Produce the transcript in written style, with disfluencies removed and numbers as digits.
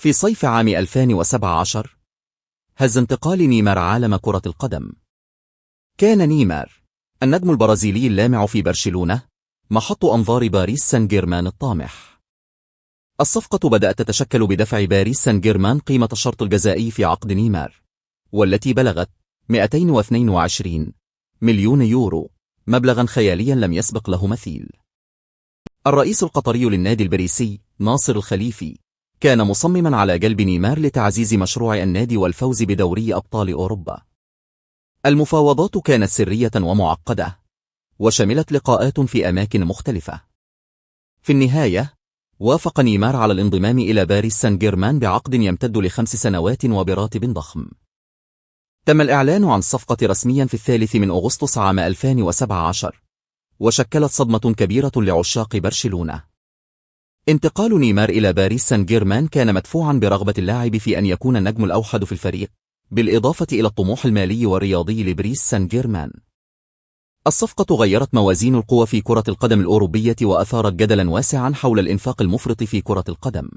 في صيف عام 2017 هز انتقال نيمار عالم كرة القدم. كان نيمار النجم البرازيلي اللامع في برشلونة محط أنظار باريس سان جيرمان الطامح. الصفقة بدأت تتشكل بدفع باريس سان جيرمان قيمة الشرط الجزائي في عقد نيمار، والتي بلغت 222 مليون يورو، مبلغا خياليا لم يسبق له مثيل. الرئيس القطري للنادي الباريسي ناصر الخليفي كان مصمما على جلب نيمار لتعزيز مشروع النادي والفوز بدوري أبطال أوروبا. المفاوضات كانت سرية ومعقدة، وشملت لقاءات في أماكن مختلفة. في النهاية وافق نيمار على الانضمام إلى باريس سان جيرمان بعقد يمتد ل5 سنوات وبراتب ضخم. تم الإعلان عن الصفقة رسميا في 3 أغسطس عام 2017، وشكلت صدمة كبيرة لعشاق برشلونة. انتقال نيمار إلى باريس سان جيرمان كان مدفوعا برغبة اللاعب في أن يكون النجم الأوحد في الفريق، بالإضافة إلى الطموح المالي والرياضي لباريس سان جيرمان. الصفقة غيرت موازين القوى في كرة القدم الأوروبية وأثارت جدلا واسعا حول الإنفاق المفرط في كرة القدم.